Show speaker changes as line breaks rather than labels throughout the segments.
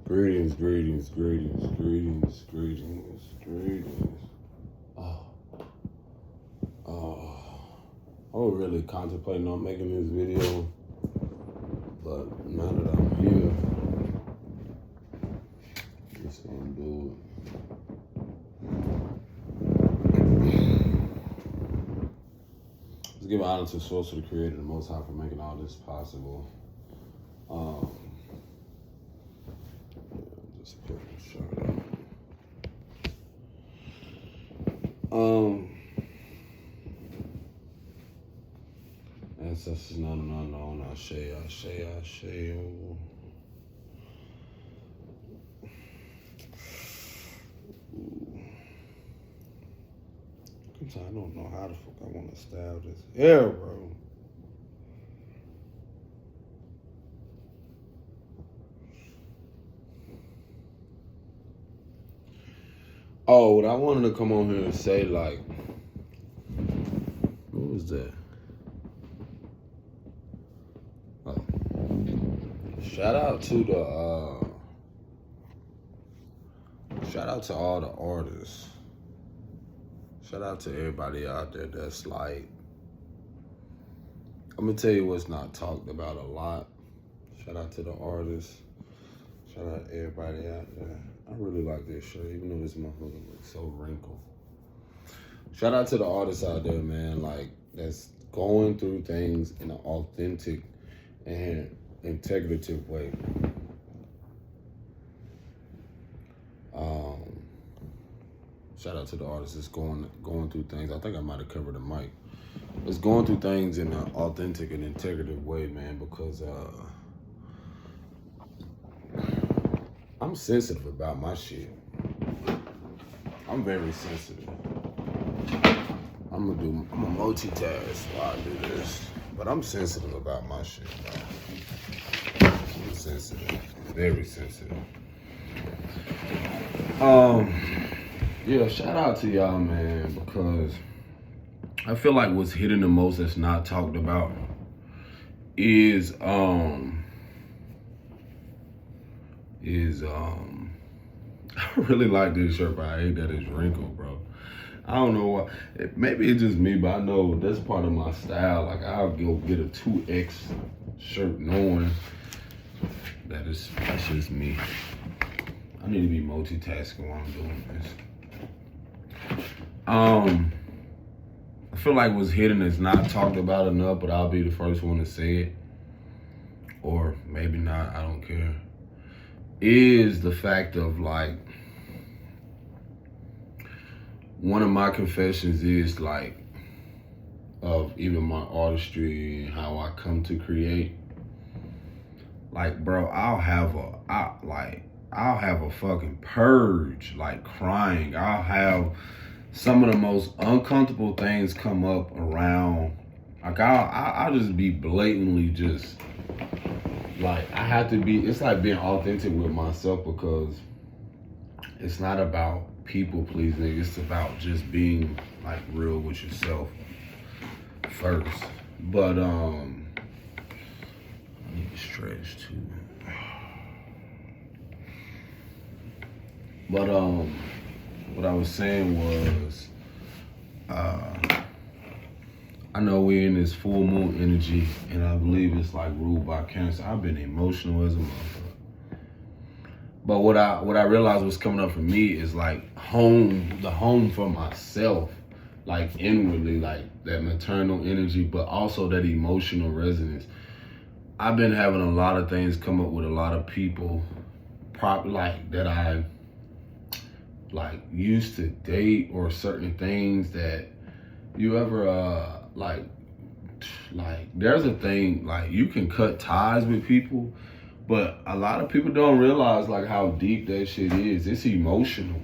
Greetings, greetings, greetings, greetings, greetings, greetings. Oh, I was really contemplating on making this video, but now that I'm here, I'm just gonna do it. Let's give honor to Source of the Creator, the Most High, for making all this possible. Just put my shirt on. Ancestors known and unknown, Ashe, Ashe, Ashe. Sometimes I don't know how the fuck I want to style this hair, bro. Oh, what I wanted to come on here and say, like, what was that? Oh. Shout out to all the artists. Shout out to everybody out there that's like, I'm gonna tell you what's not talked about a lot. Shout out to the artists. Shout out to everybody out there. I really like this shirt, even though this motherfucker looks so wrinkled. Shout out to the artists out there, man, like, that's going through things in an authentic and integrative way. Shout out to the artists that's going through things. I think I might have covered the mic. It's going through things in an authentic and integrative way, man, because I'm sensitive about my shit. I'm very sensitive. I'm a multitask while I do this, but I'm sensitive about my shit, bro. I'm sensitive, very sensitive. Yeah, shout out to y'all, man, because I feel like what's hidden the most that's not talked about is I really like this shirt, but I hate that it's wrinkled, bro. I don't know why. Maybe it's just me, but I know that's part of my style. Like, I'll go get a 2X shirt knowing that's just me. I need to be multitasking while I'm doing this. I feel like what's hidden is not talked about enough, but I'll be the first one to say it. Or maybe not, I don't care. Is the fact of, like, one of my confessions is, like, of even my artistry and how I come to create. Like, bro, I'll have a fucking purge, like crying. I'll have some of the most uncomfortable things come up around. Like, I'll just be blatantly just, like, I have to be, it's like being authentic with myself, because it's not about people pleasing. It's about just being, like, real with yourself first. But, I need to stretch too. But what I was saying was, I know we're in this full moon energy, and I believe it's like ruled by Cancer. I've been emotional as a motherfucker. But what I realized was coming up for me is like the home for myself, like inwardly, like that maternal energy, but also that emotional resonance. I've been having a lot of things come up with a lot of people, like that I like used to date, or certain things that you ever like there's a thing, like, you can cut ties with people, but a lot of people don't realize like how deep that shit is. It's emotional.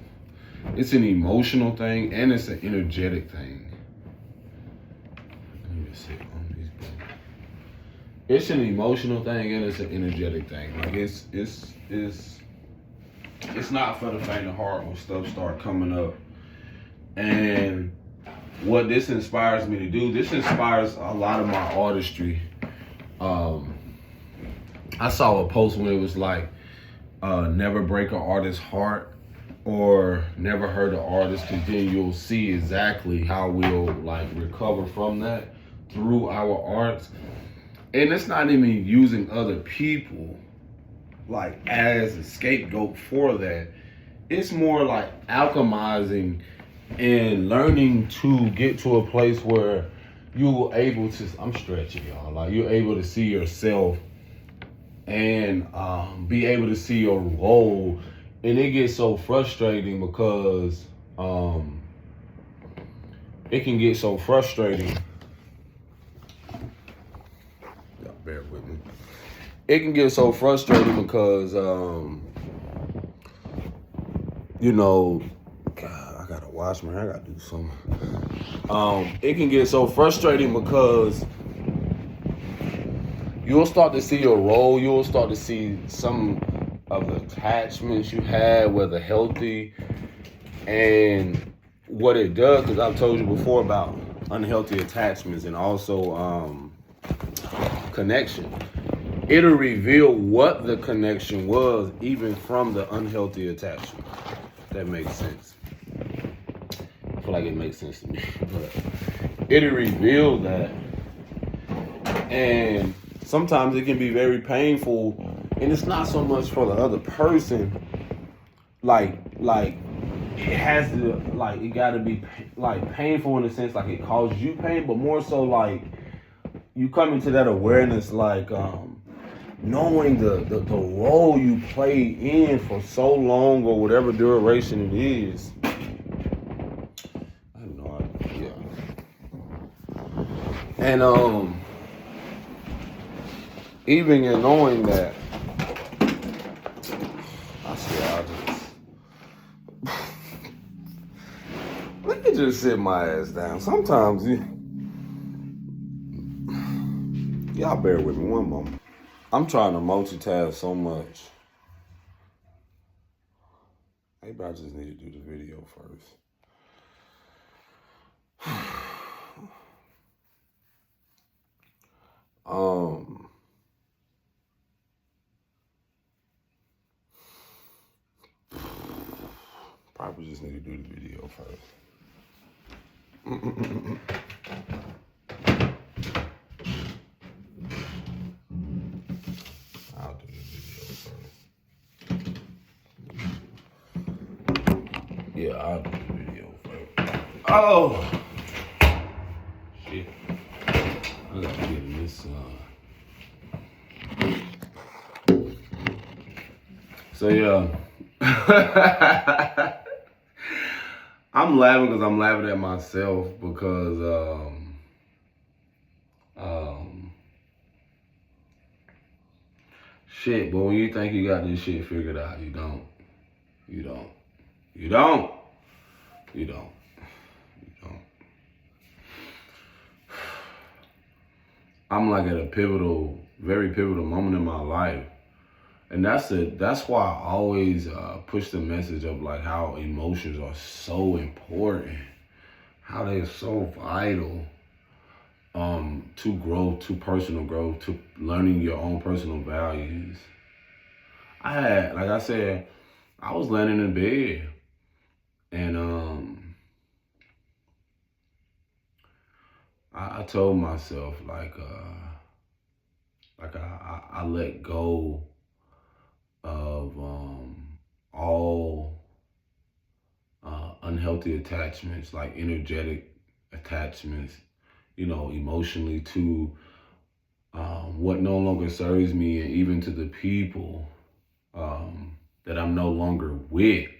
It's an emotional thing, and it's an energetic thing. Let me just sit on these buttons. It's an emotional thing, and it's an energetic thing. Like, it's not for the faint of heart when stuff start coming up. And what this inspires me to do, this inspires a lot of my artistry. I saw a post where it was like, never break an artist's heart or never hurt an artist, because then you'll see exactly how we'll like recover from that through our arts. And it's not even using other people like as a scapegoat for that. It's more like alchemizing and learning to get to a place where you're able to, I'm stretching y'all, like you're able to see yourself and be able to see your role. And it gets so frustrating because it can get so frustrating. Y'all bear with me. It can get so frustrating because, you know, God, I gotta wash my hair, I gotta do something. It can get so frustrating because you'll start to see your role, you'll start to see some of the attachments you had, whether healthy, and what it does, because I've told you before about unhealthy attachments and also connection. It'll reveal what the connection was, even from the unhealthy attachment. That makes sense. I feel like it makes sense to me. But it'll reveal that. And sometimes it can be very painful. And it's not so much for the other person. Like it has to, like, it gotta be like painful in the sense like it causes you pain, but more so like you come into that awareness, like knowing the role you played in for so long or whatever duration it is. I have no idea. And even in knowing that, I swear I just let me just sit my ass down. Sometimes y'all bear with me one moment. I'm trying to multitask so much. Maybe I just need to do the video first. Probably just need to do the video first. I'll do the video first. Yeah, I'll do the video first. Oh! Shit. I gotta get in this So yeah. I'm laughing because I'm laughing at myself because shit, but when you think you got this shit figured out, you don't. You don't. You don't. You don't. You don't. I'm like at a very pivotal moment in my life. And that's why I always push the message of like how emotions are so important, how they're so vital to growth, to personal growth, to learning your own personal values. Like I said, I was laying in bed and I told myself like I let go of all unhealthy attachments, like energetic attachments, you know, emotionally to what no longer serves me, and even to the people that I'm no longer with.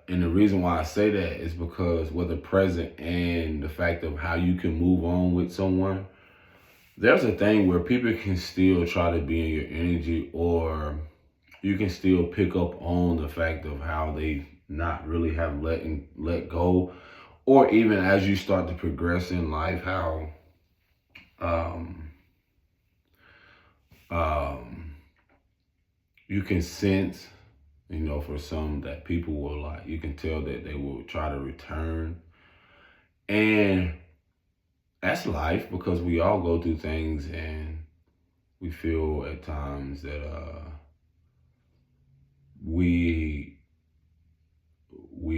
And the reason why I say that is because whether present and the fact of how you can move on with someone, there's a thing where people can still try to be in your energy, or you can still pick up on the fact of how they not really have let go, or even as you start to progress in life, how you can sense, you know, for some that people will like, you can tell that they will try to return. And that's life, because we all go through things and we feel at times that we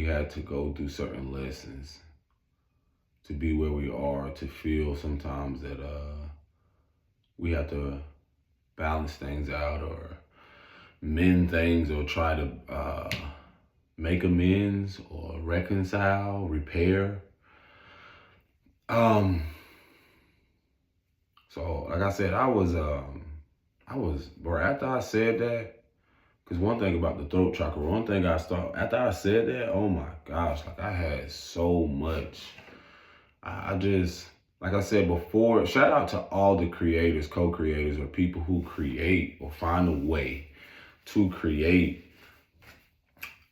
had to go through certain lessons to be where we are, to feel sometimes that we have to balance things out or mend things or try to make amends or reconcile, repair. So like I said, bro, after I said that, because one thing about the throat chakra, after I said that, oh my gosh, like I had so much. I just, like I said before, shout out to all the creators, co-creators, or people who create or find a way to create.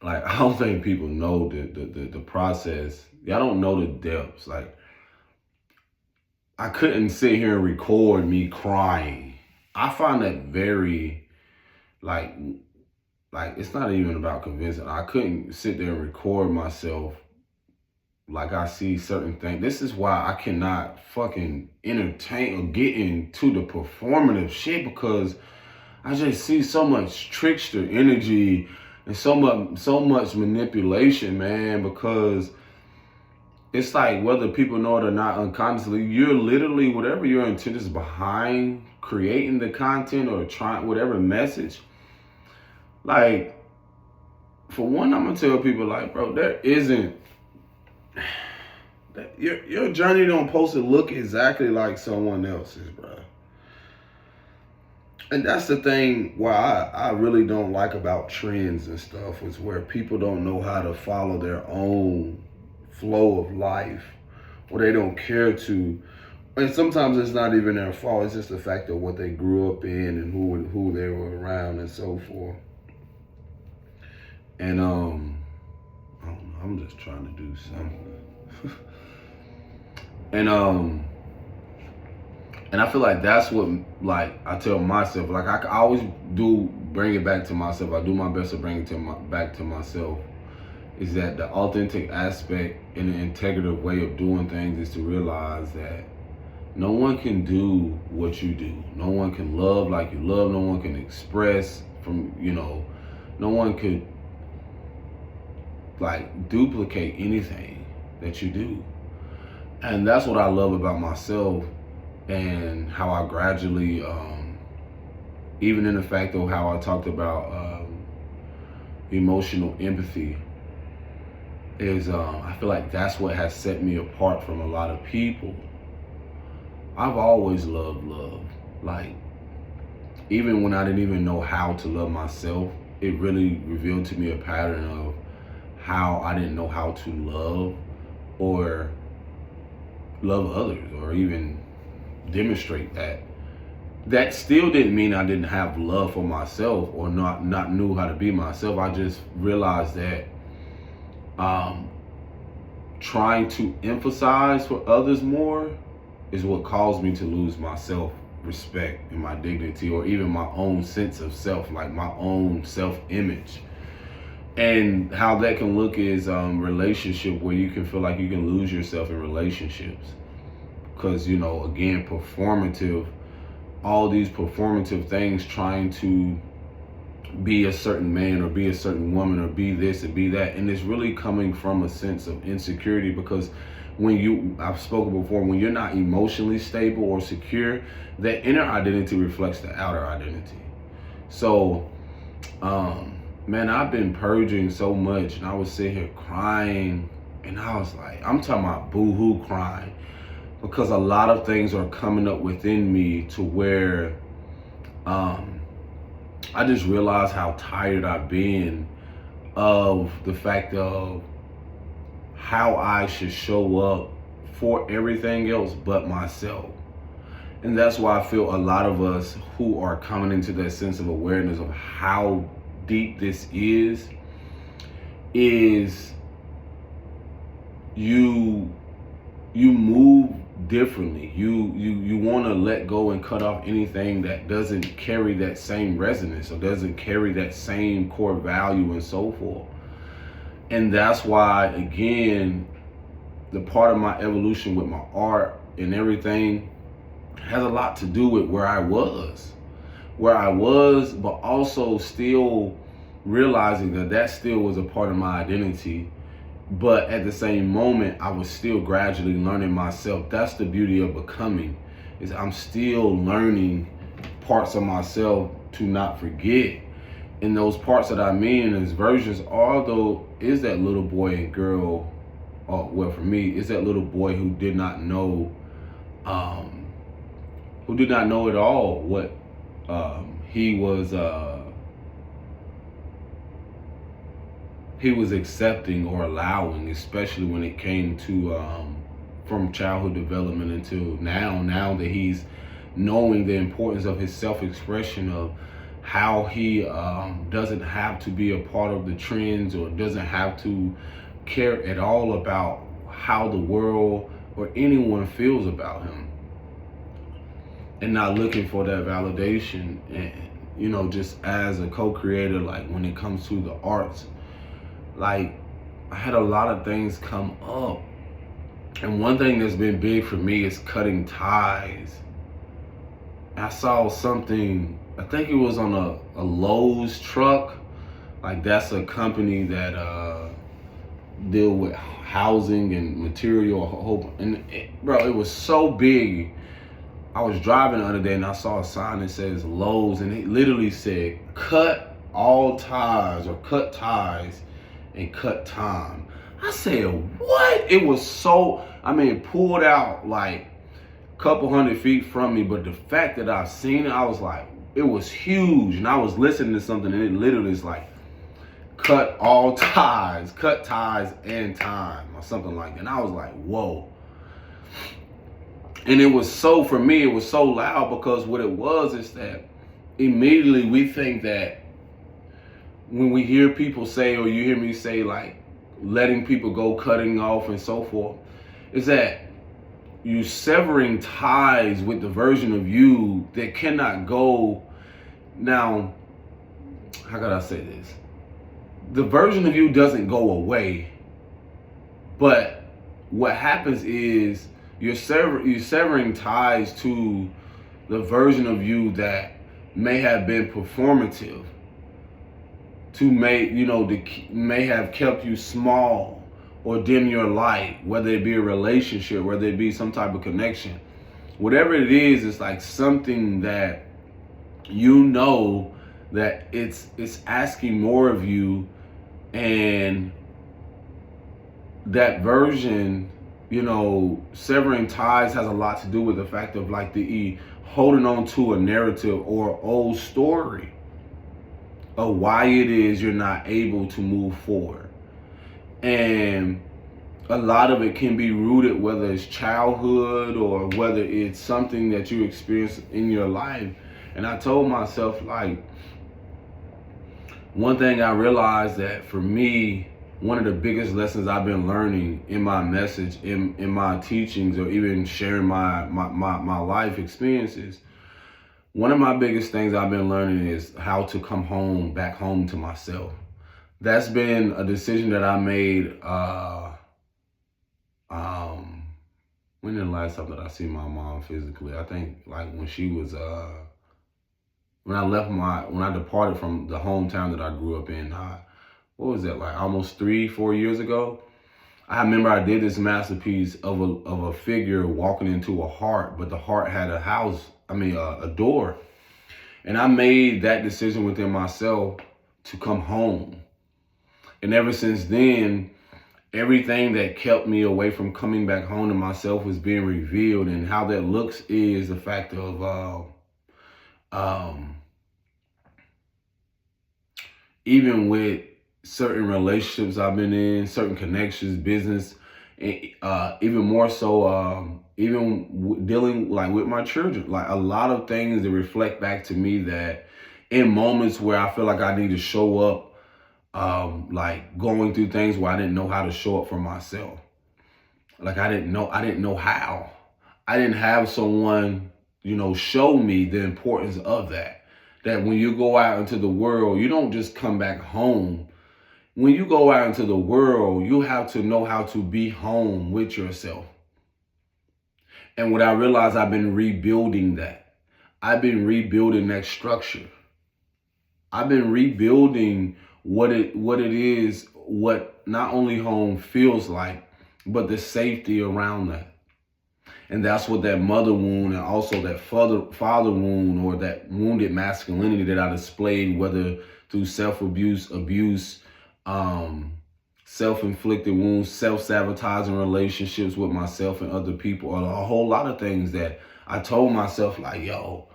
Like, I don't think people know the process. Y'all don't know the depths. Like, I couldn't sit here and record me crying. I find that very, like it's not even about convincing. I couldn't sit there and record myself like I see certain things. This is why I cannot fucking entertain or get into the performative shit, because I just see so much trickster energy and so much manipulation, man, because it's like, whether people know it or not, unconsciously, you're literally, whatever your intent is behind creating the content or trying whatever message. Like, for one, I'm gonna tell people, like, bro, there isn't, your journey don't supposed to look exactly like someone else's, bro. And that's the thing why I really don't like about trends and stuff, is where people don't know how to follow their own flow of life, or they don't care to. And sometimes it's not even their fault. It's just the fact of what they grew up in and who they were around and so forth. And I don't know, I'm just trying to do something. And I feel like that's what, like, I tell myself, like, I always do bring it back to myself. I do my best to bring it back to myself. Is that the authentic aspect and the integrative way of doing things is to realize that no one can do what you do. No one can love like you love. No one can express no one could, like, duplicate anything that you do. And that's what I love about myself, and how I gradually, even in the fact of how I talked about emotional empathy, is I feel like that's what has set me apart from a lot of people. I've always loved love. Like, even when I didn't even know how to love myself, it really revealed to me a pattern of how I didn't know how to love or love others, or even demonstrate that. That still didn't mean I didn't have love for myself or not knew how to be myself. I just realized that trying to emphasize for others more is what caused me to lose my self-respect and my dignity, or even my own sense of self, like my own self-image. And how that can look is relationship, where you can feel like you can lose yourself in relationships. Because, again, all these performative things, trying to be a certain man or be a certain woman or be this and be that. And it's really coming from a sense of insecurity, because I've spoken before, when you're not emotionally stable or secure, that inner identity reflects the outer identity. So, man, I've been purging so much, and I was sitting here crying, and I was like, I'm talking about boo-hoo crying, because a lot of things are coming up within me to where I just realized how tired I've been of the fact of how I should show up for everything else but myself. And that's why I feel a lot of us who are coming into that sense of awareness of how deep this is you move differently. You want to let go and cut off anything that doesn't carry that same resonance or doesn't carry that same core value and so forth. And that's why, again, the part of my evolution with my art and everything has a lot to do with where I was, but also still realizing that that still was a part of my identity. But at the same moment, I was still gradually learning myself. That's the beauty of becoming, is I'm still learning parts of myself to not forget. And those parts that I mean is versions, although is that little boy and girl, well for me, is that little boy who did not know, at all what he was accepting or allowing, especially when it came to from childhood development until now that he's knowing the importance of his self-expression, of how he doesn't have to be a part of the trends, or doesn't have to care at all about how the world or anyone feels about him, and not looking for that validation. And just as a co-creator, like when it comes to the arts, like I had a lot of things come up, and one thing that's been big for me is cutting ties. I saw something, I think it was on a Lowe's truck. Like that's a company that deal with housing and material, and bro, it was so big. I was driving the other day and I saw a sign that says Lowe's, and it literally said cut all ties, or cut ties and cut time. I said, what? It was so, it pulled out like a couple 100 feet from me, but the fact that I've seen it, I was like, it was huge. And I was listening to something and it literally is like, cut all ties, cut ties and time, or something like that. And I was like, whoa. And it was so, for me, it was so loud, because what it was is that immediately we think that when we hear people say, or you hear me say, like letting people go, cutting off and so forth, is that you severing ties with the version of you that cannot go. Now, how could I say this? The version of you doesn't go away, but what happens is you're severing ties to the version of you that may have been performative, to may have kept you small or dim your light, whether it be a relationship, whether it be some type of connection. Whatever it is, it's like something that that it's asking more of you. And that version, severing ties has a lot to do with the fact of like holding on to a narrative or old story of why it is you're not able to move forward. And a lot of it can be rooted, whether it's childhood or whether it's something that you experienced in your life. And I told myself, like, one thing I realized that for me, one of the biggest lessons I've been learning in my message, in my teachings, or even sharing my life experiences, one of my biggest things I've been learning is how to come back home to myself. That's been a decision that I made. When the last time that I see my mom physically? I think like when she was when I departed from the hometown that I grew up in. What was that, like almost 3-4 years ago? I remember I did this masterpiece of a figure walking into a heart, but the heart had a door. And I made that decision within myself to come home. And ever since then, everything that kept me away from coming back home to myself was being revealed. And how that looks is the fact of even with certain relationships I've been in, certain connections, business, and even more so, dealing like with my children, like a lot of things that reflect back to me that in moments where I feel like I need to show up, like going through things where I didn't know how to show up for myself. Like I didn't know how. I didn't have someone, show me the importance of that. That when you go out into the world, you don't just come back home. When you go out into the world, you have to know how to be home with yourself. And what I realized, I've been rebuilding that. I've been rebuilding that structure. I've been rebuilding what it is, what not only home feels like, but the safety around that. And that's what that mother wound and also that father wound, or that wounded masculinity that I displayed, whether through self-abuse, um, self-inflicted wounds, self-sabotaging relationships with myself and other people, or a whole lot of things that I told myself, like, yo,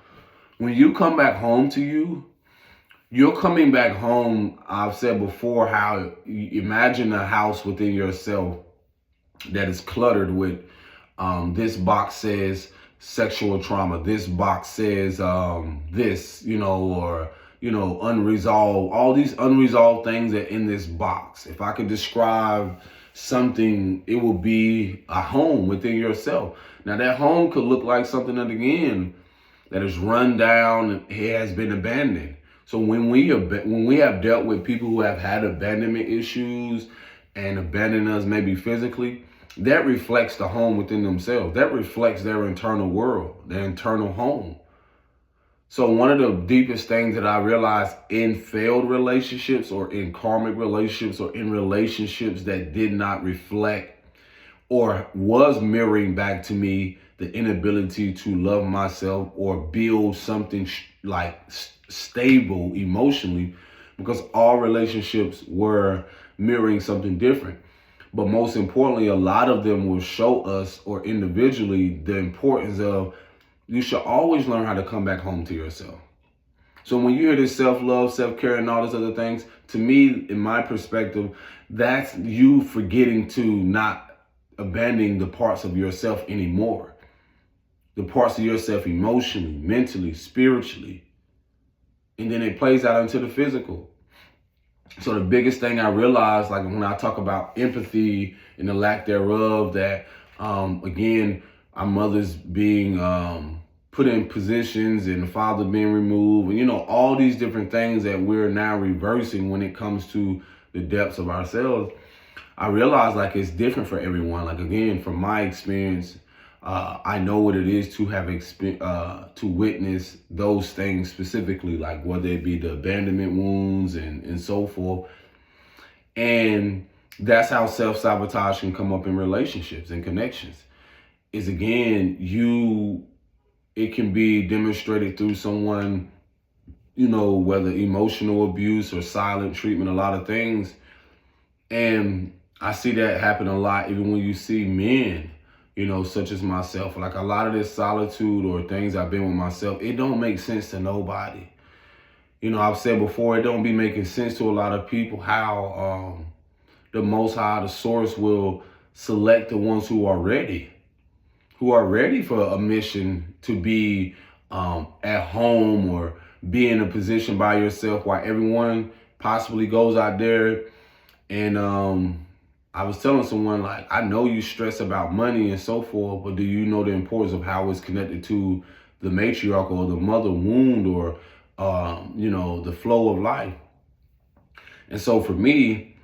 when you come back home to you, you're coming back home. I've said before how imagine a house within yourself that is cluttered with this box says sexual trauma, this box says this, or unresolved, all these unresolved things that in this box. If I could describe something, it would be a home within yourself. Now that home could look like something that, again, that is run down, it has been abandoned. So when we have dealt with people who have had abandonment issues and abandon us maybe physically, that reflects the home within themselves. That reflects their internal world, their internal home. So one of the deepest things that I realized in failed relationships, or in karmic relationships, or in relationships that did not reflect or was mirroring back to me the inability to love myself or build something stable emotionally, because all relationships were mirroring something different. But most importantly, a lot of them will show us, or individually, the importance of, you should always learn how to come back home to yourself. So when you hear this self-love, self-care, and all these other things, to me, in my perspective, that's you forgetting to not abandoning the parts of yourself anymore. The parts of yourself emotionally, mentally, spiritually. And then it plays out into the physical. So the biggest thing I realized, like when I talk about empathy and the lack thereof, that again, our mothers being put in positions and the father being removed, and all these different things that we're now reversing when it comes to the depths of ourselves. I realized, like, it's different for everyone. Like, again, from my experience, I know what it is to have to witness those things specifically, like whether it be the abandonment wounds and so forth. And that's how self-sabotage can come up in relationships and connections. Is, again, it can be demonstrated through someone, whether emotional abuse or silent treatment, a lot of things. And I see that happen a lot, even when you see men, such as myself. Like, a lot of this solitude or things I've been with myself, it don't make sense to nobody. I've said before, it don't be making sense to a lot of people how the Most High, the source, will select the ones who are ready for a mission to be at home or be in a position by yourself, while everyone possibly goes out there. And I was telling someone, like, I know you stress about money and so forth, but do you know the importance of how it's connected to the matriarch or the mother wound, or, the flow of life? And so for me,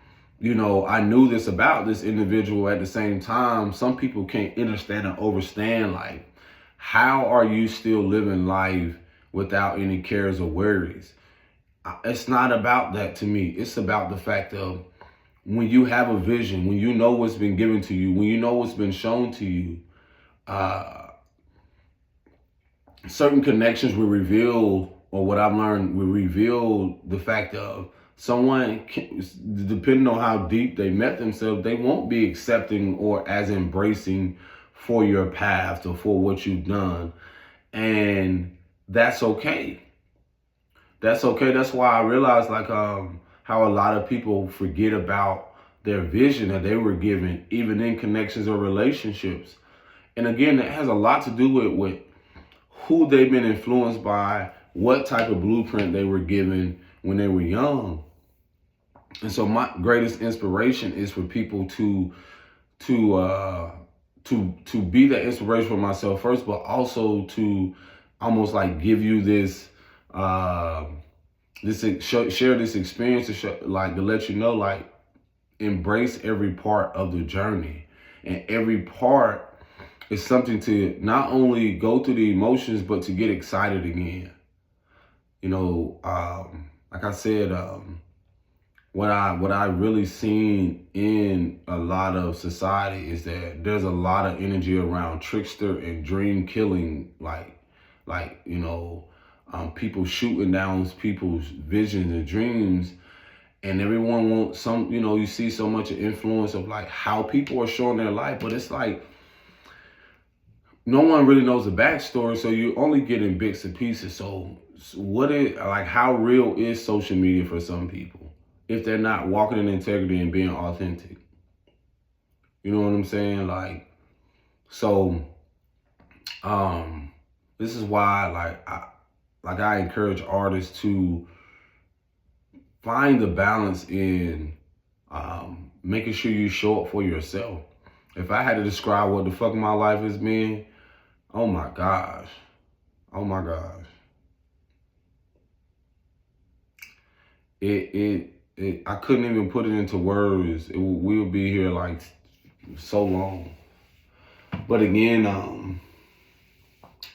I knew this about this individual. At the same time, some people can't understand and understand, like, how are you still living life without any cares or worries? It's not about that to me. It's about the fact of, when you have a vision, when you know what's been given to you, when you know what's been shown to you, certain connections will reveal, or what I've learned will reveal the fact of someone, depending on how deep they met themselves, they won't be accepting or as embracing for your path or for what you've done. And that's okay. That's okay. That's why I realized, like, how a lot of people forget about their vision that they were given, even in connections or relationships. And again, that has a lot to do with who they've been influenced by, what type of blueprint they were given when they were young. And so my greatest inspiration is for people to be that inspiration for myself first, but also to almost like give you this share this experience to let you know, like, embrace every part of the journey, and every part is something to not only go through the emotions, but to get excited again. Like I said, what I really seen in a lot of society is that there's a lot of energy around trickster and dream killing, people shooting down people's visions and dreams, and everyone wants some. You see so much influence of like how people are showing their life, but it's like no one really knows the backstory, so you're only getting bits and pieces. So how real is social media for some people if they're not walking in integrity and being authentic? You know what I'm saying? This is why I encourage artists to find the balance in making sure you show up for yourself. If I had to describe what the fuck my life has been, oh my gosh. I couldn't even put it into words. We'll be here like so long. But again,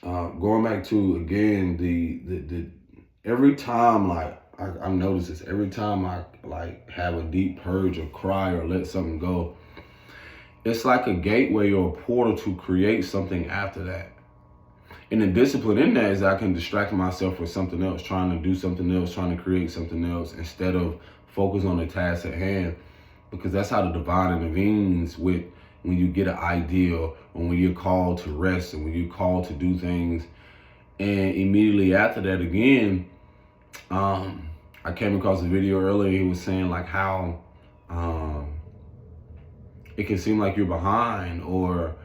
going back to again the every time I notice this, every time I have a deep purge or cry or let something go, it's like a gateway or a portal to create something after that. And the discipline in that is I can distract myself with something else, trying to do something else, trying to create something else instead of focus on the task at hand. Because that's how the divine intervenes with when you get an idea or when you're called to rest and when you're called to do things. And immediately after that, again, I came across a video earlier. He was saying like how it can seem like you're behind or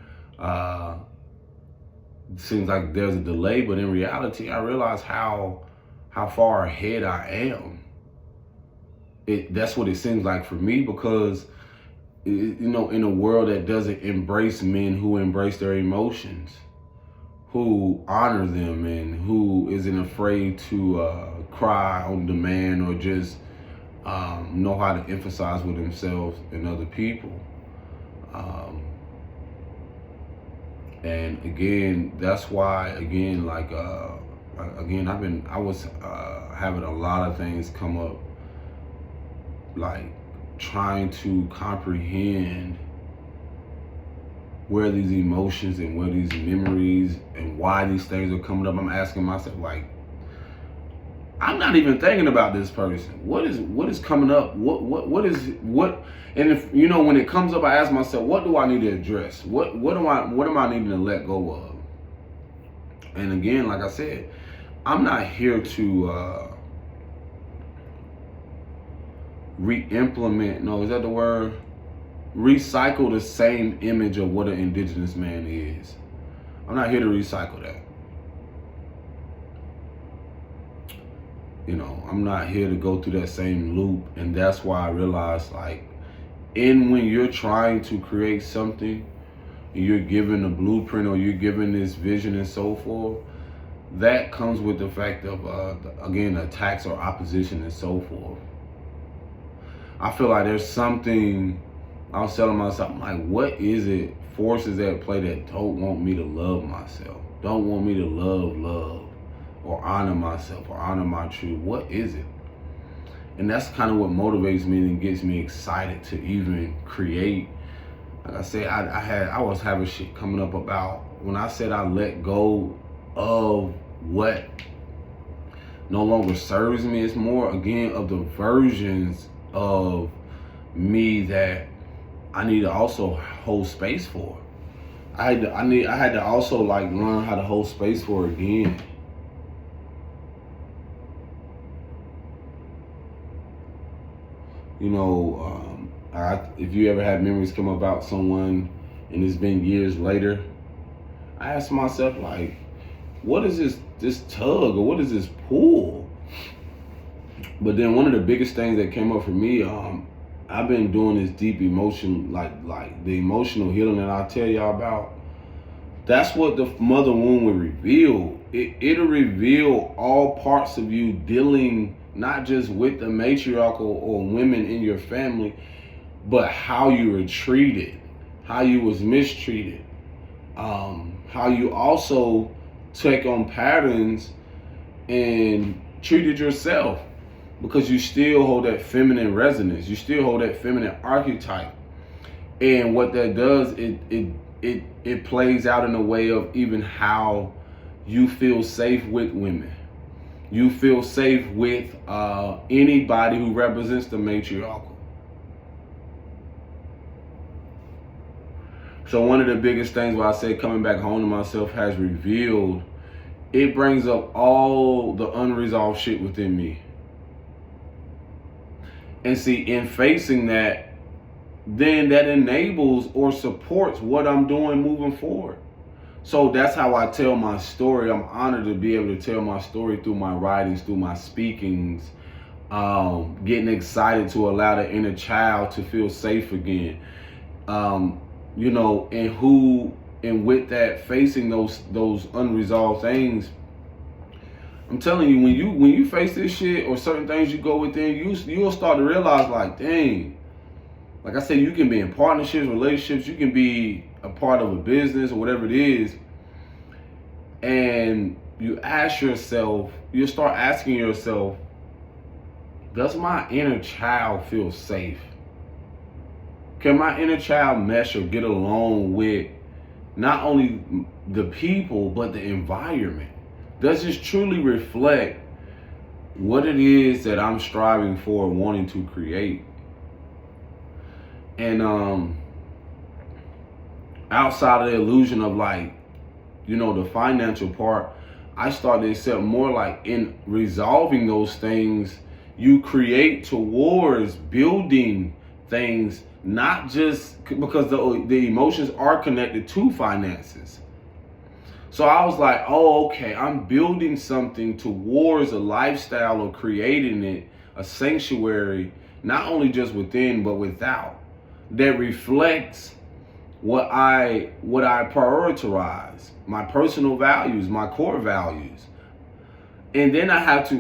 it seems like there's a delay, but in reality, I realize how far ahead I am. That's what it seems like for me, because in a world that doesn't embrace men who embrace their emotions, who honor them, and who isn't afraid to cry on demand or just know how to emphasize with themselves and other people. And again, that's why, again, I was having a lot of things come up, like trying to comprehend where these emotions and where these memories and why these things are coming up. I'm asking myself, like, I'm not even thinking about this person. What is coming up? And if when it comes up, I ask myself, what do I need to address? What am I needing to let go of? And again, like I said, I'm not here to re-implement. No, is that the word? Recycle the same image of what an indigenous man is. I'm not here to recycle that. I'm not here to go through that same loop. And that's why I realized, when you're trying to create something, and you're given a blueprint or you're given this vision and so forth, that comes with the fact of, again, attacks or opposition and so forth. I feel like there's something, I was telling myself, what is it, forces at play that don't want me to love myself, don't want me to love, or honor myself, or honor my truth? What is it? And that's kind of what motivates me and gets me excited to even create. Like I said, I was having shit coming up about when I said I let go of what no longer serves me. It's more, again, of the versions of me that I need to also hold space for. I had to also learn how to hold space for again. If you ever had memories come about someone and it's been years later, I ask myself, what is this tug, or what is this pull? But then one of the biggest things that came up for me, I've been doing this deep emotion, like the emotional healing that I tell y'all about. That's what the mother womb will reveal. It'll reveal all parts of you dealing not just with the matriarchal or women in your family, but how you were treated, how you was mistreated, how you also take on patterns and treated yourself. because you still hold that feminine resonance. You still hold that feminine archetype. And what that does, it plays out in a way of even how you feel safe with women. You feel safe with anybody who represents the matriarchal. So one of the biggest things where I say coming back home to myself has revealed, it brings up all the unresolved shit within me. And see, in facing that, then that enables or supports what I'm doing moving forward. So that's how I tell my story. I'm honored to be able to tell my story through my writings, through my speakings, getting excited to allow the inner child to feel safe again. And with that, facing those unresolved things, I'm telling you, when you face this shit or certain things you go within, you'll start to realize, like, dang, like I said, you can be in partnerships, relationships, you can be a part of a business or whatever it is, and you start asking yourself, does my inner child feel safe? Can my inner child mesh or get along with not only the people, but the environment? Does this truly reflect what it is that I'm striving for and wanting to create? And outside of the illusion of, like, the financial part, I started to accept more, like, in resolving those things, you create towards building things, not just because the emotions are connected to finances. So I was like, oh, okay, I'm building something towards a lifestyle or creating it, a sanctuary, not only just within, but without, that reflects what I prioritize, my personal values, my core values. And then I have to,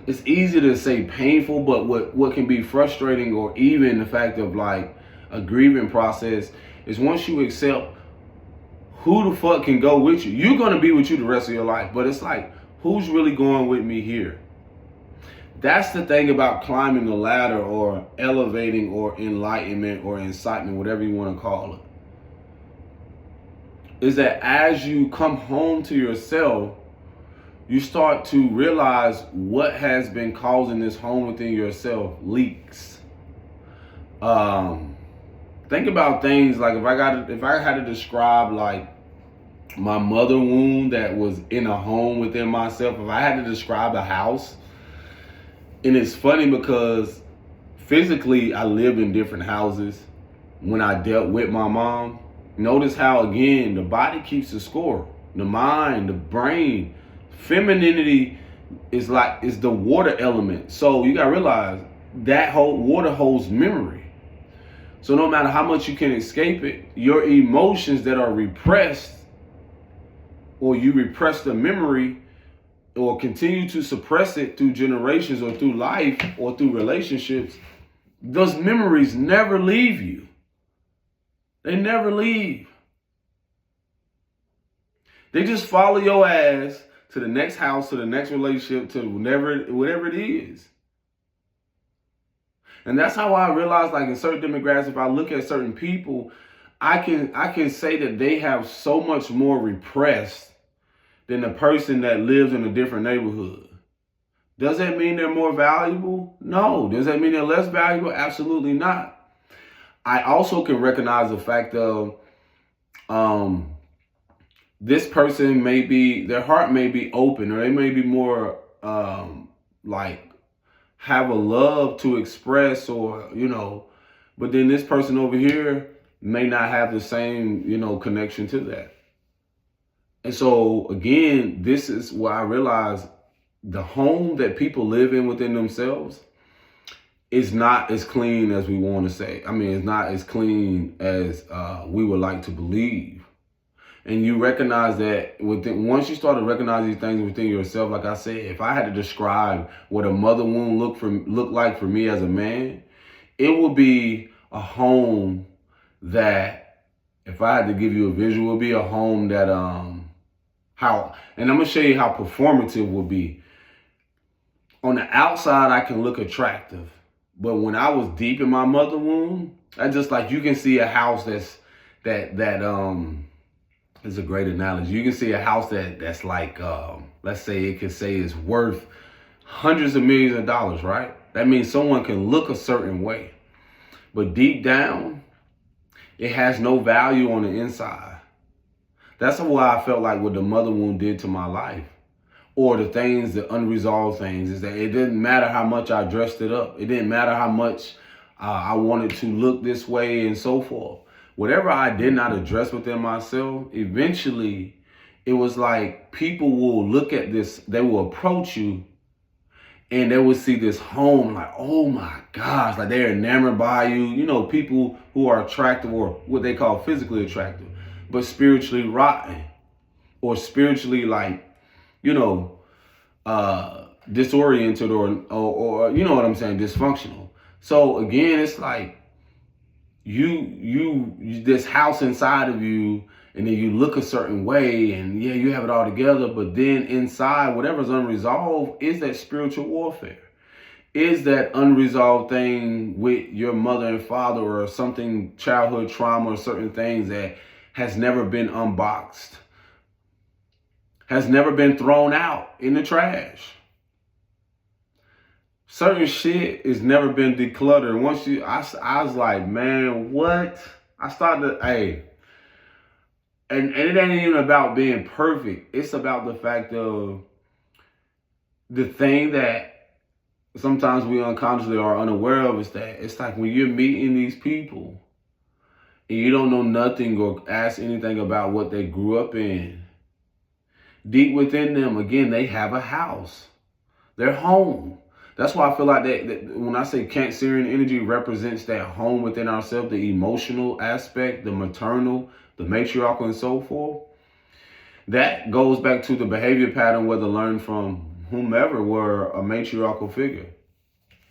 it's easy to say painful, but what can be frustrating, or even the fact of, like, a grieving process, is once you accept who the fuck can go with you. You're going to be with you the rest of your life, but it's like, who's really going with me here? That's the thing about climbing the ladder, or elevating, or enlightenment, or incitement, whatever you want to call it, is that as you come home to yourself, you start to realize what has been causing this home within yourself leaks. Think about things like, if I had to describe, like, my mother wound that was in a home within myself, if I had to describe a house, and it's funny because physically I lived in different houses when I dealt with my mom. Notice how, again, the body keeps the score, the mind, the brain. Femininity is the water element. So you gotta realize that whole water holds memory. So no matter how much you can escape it, your emotions that are repressed, or you repress the memory, or continue to suppress it through generations, or through life, or through relationships, those memories never leave you. They never leave. They just follow your ass to the next house, to the next relationship, to whatever it is. And that's how I realize, like, in certain demographics, if I look at certain people, I can say that they have so much more repressed than the person that lives in a different neighborhood. Does that mean they're more valuable? No. Does that mean they're less valuable? Absolutely not. I also can recognize the fact of this person their heart may be open, or they may be more like, have a love to express, or, but then this person over here may not have the same, connection to that. And so, again, this is where I realize the home that people live in within themselves is not as clean as we want to say. I mean, it's not as clean as we would like to believe. And you recognize that once you start to recognize these things within yourself, like I said, if I had to describe what a mother wound looked like for me as a man, it would be a home that, if I had to give you a visual, it would be a home that And I'm gonna show you how performative will be. On the outside, I can look attractive, but when I was deep in my mother womb, I just like you can see a house that is a great analogy. You can see a house that's like let's say it could say is worth hundreds of millions of dollars, right? That means someone can look a certain way, but deep down, it has no value on the inside. That's why I felt like what the mother wound did to my life, or the things, the unresolved things, is that it didn't matter how much I dressed it up. It didn't matter how much I wanted to look this way and so forth. Whatever I did not address within myself, eventually it was like people will look at this, they will approach you and they will see this home like, oh my gosh, like they're enamored by you. You know, people who are attractive or what they call physically attractive, but spiritually rotten or spiritually like, you know, disoriented or you know what I'm saying, dysfunctional. So again, it's like you this house inside of you, and then you look a certain way, and yeah, you have it all together, but then inside, whatever's unresolved is that spiritual warfare. Is that unresolved thing with your mother and father, or something, childhood trauma, or certain things that has never been unboxed, has never been thrown out in the trash. Certain shit has never been decluttered. Once I was like, man, what? I started to, hey, and it ain't even about being perfect. It's about the fact of the thing that sometimes we unconsciously are unaware of, is that it's like when you're meeting these people and you don't know nothing or ask anything about what they grew up in, deep within them, again, they have a house. They're home. That's why I feel like that when I say Cancerian energy represents that home within ourselves, the emotional aspect, the maternal, the matriarchal, and so forth. That goes back to the behavior pattern, whether learned from whomever were a matriarchal figure.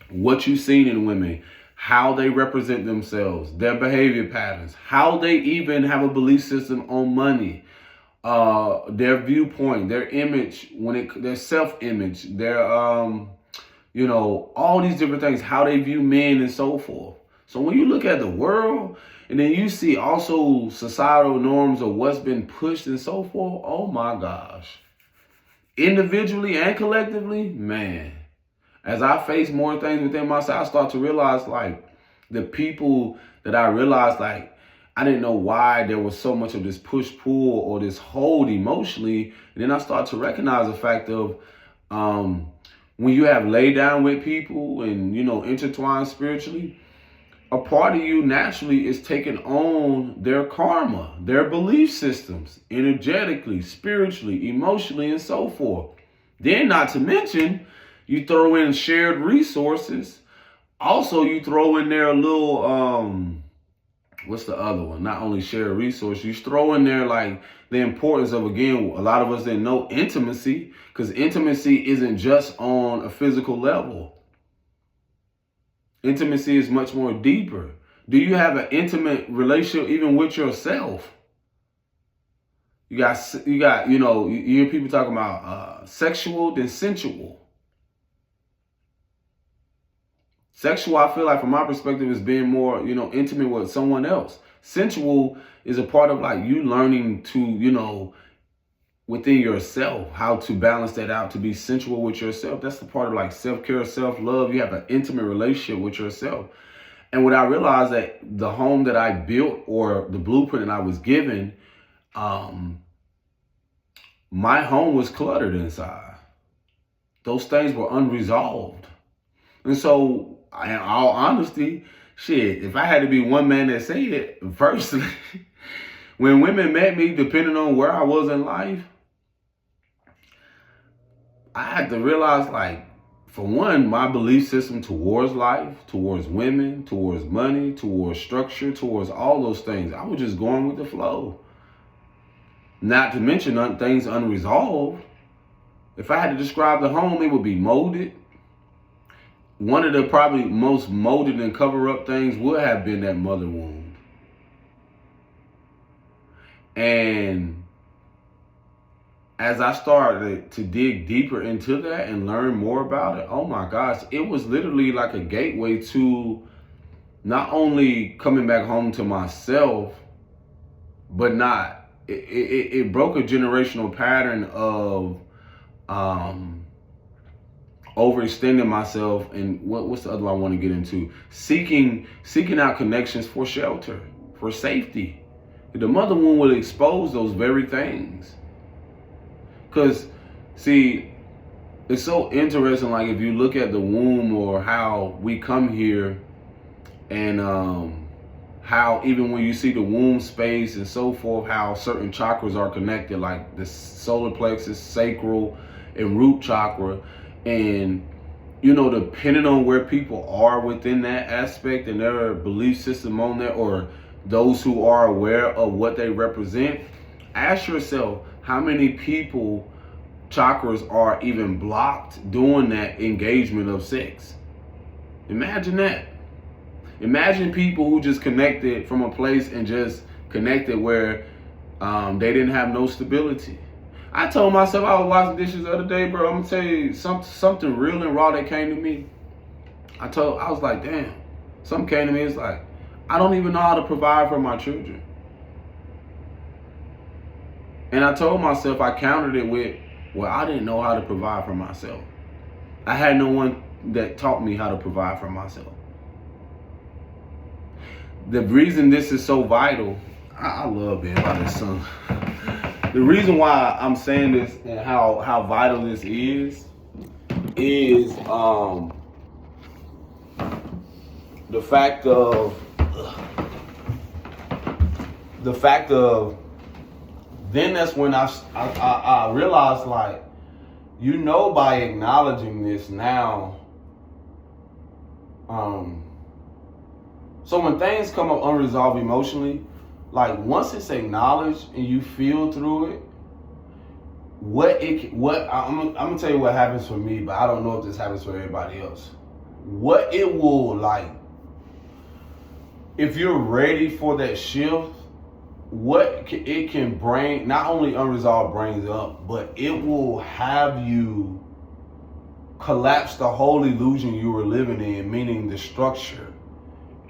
What you've seen in women, how they represent themselves, their behavior patterns, how they even have a belief system on money, their viewpoint, their image, their self-image, their you know, all these different things, how they view men and so forth. So when you look at the world, and then you see also societal norms of what's been pushed and so forth, oh my gosh. Individually and collectively, man, as I face more things within myself, I start to realize like the people that I realized, like, I didn't know why there was so much of this push-pull or this hold emotionally. And then I start to recognize the fact of when you have laid down with people and, you know, intertwined spiritually, a part of you naturally is taking on their karma, their belief systems, energetically, spiritually, emotionally, and so forth. Then, not to mention, you throw in shared resources. Also, you throw in there a little, what's the other one? Not only shared resources, you throw in there like the importance of, again, a lot of us didn't know, intimacy, because intimacy isn't just on a physical level. Intimacy is much more deeper. Do you have an intimate relationship even with yourself? You got, you know, you hear people talking about sexual, then sensual. Sexual, I feel like from my perspective, is being more, you know, intimate with someone else. Sensual is a part of like you learning to, you know, within yourself, how to balance that out, to be sensual with yourself. That's the part of like self-care, self-love. You have an intimate relationship with yourself. And what I realized, that the home that I built, or the blueprint that I was given, my home was cluttered inside. Those things were unresolved. And so, in all honesty, shit, if I had to be one man that say it, firstly, when women met me, depending on where I was in life, I had to realize, like, for one, my belief system towards life, towards women, towards money, towards structure, towards all those things, I was just going with the flow. Not to mention things unresolved. If I had to describe the home, it would be molded. One of the probably most molded and cover-up things would have been that mother wound. And as I started to dig deeper into that and learn more about it, oh my gosh, it was literally like a gateway to not only coming back home to myself, but not, it broke a generational pattern of overextending myself, and what's the other one I want to get into? Seeking out connections for shelter, for safety. The mother womb will expose those very things. Because, see, it's so interesting, like if you look at the womb or how we come here, and how even when you see the womb space and so forth, how certain chakras are connected, like the solar plexus, sacral, and root chakra. And, you know, depending on where people are within that aspect and their belief system on that, or those who are aware of what they represent, ask yourself how many people chakras are even blocked doing that engagement of sex. Imagine that. Imagine people who just connected from a place and just connected where they didn't have no stability. I told myself, I was washing dishes the other day, bro. I'm gonna tell you something real and raw that came to me. I was like, damn. Something came to me. It's like, I don't even know how to provide for my children. And I told myself, I countered it with, well, I didn't know how to provide for myself. I had no one that taught me how to provide for myself. The reason this is so vital, I love being by this song. The reason why I'm saying this and how vital this is the fact of then that's when I realized, like, you know, by acknowledging this now, so when things come up unresolved emotionally, like once it's acknowledged and you feel through it, I'm gonna tell you what happens for me, but I don't know if this happens for everybody else. What it will, like, if you're ready for that shift, what it can bring, not only unresolved brings up, but it will have you collapse the whole illusion you were living in, meaning the structure.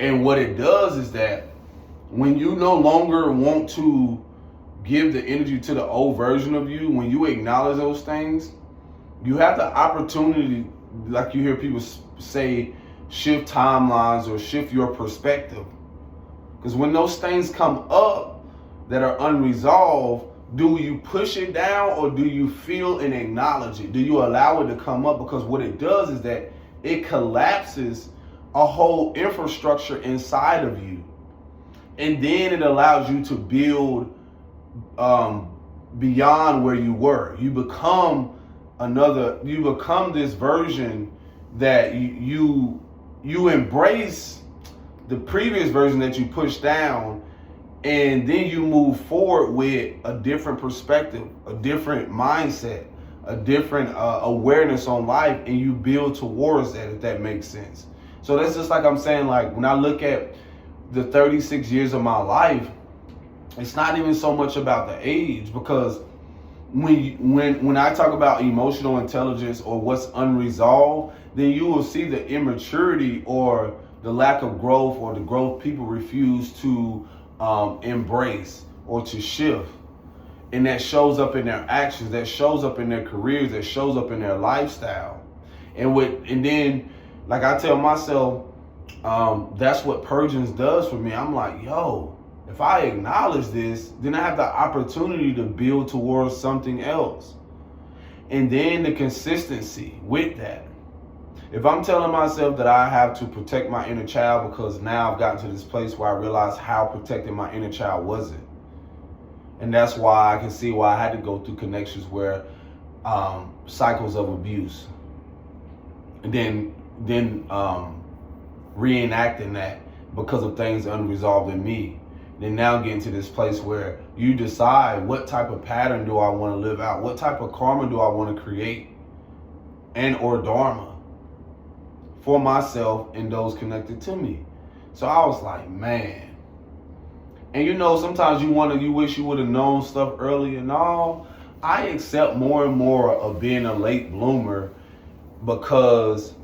And what it does is that when you no longer want to give the energy to the old version of you, when you acknowledge those things, you have the opportunity, like you hear people say, shift timelines or shift your perspective. Because when those things come up that are unresolved, do you push it down or do you feel and acknowledge it? Do you allow it to come up? Because what it does is that it collapses a whole infrastructure inside of you. And then it allows you to build beyond where you were. You become this version that you embrace the previous version that you pushed down, and then you move forward with a different perspective, a different mindset, a different awareness on life, and you build towards that, if that makes sense. So that's just like I'm saying, like when I look at the 36 years of my life, it's not even so much about the age, because when I talk about emotional intelligence or what's unresolved, then you will see the immaturity or the lack of growth, or the growth people refuse to embrace or to shift. And that shows up in their actions, that shows up in their careers, that shows up in their lifestyle. And then, like I tell myself, that's what purging does for me. I'm like, yo, if I acknowledge this, then I have the opportunity to build towards something else. And then the consistency with that. If I'm telling myself that I have to protect my inner child because now I've gotten to this place where I realize how protecting my inner child wasn't. And that's why I can see why I had to go through connections where cycles of abuse. And then reenacting that because of things unresolved in me. Then now getting to this place where you decide, what type of pattern do I want to live out? What type of karma do I want to create? And or dharma for myself and those connected to me. So I was like, man. And you know, sometimes you wish you would have known stuff early and all, I accept more and more of being a late bloomer because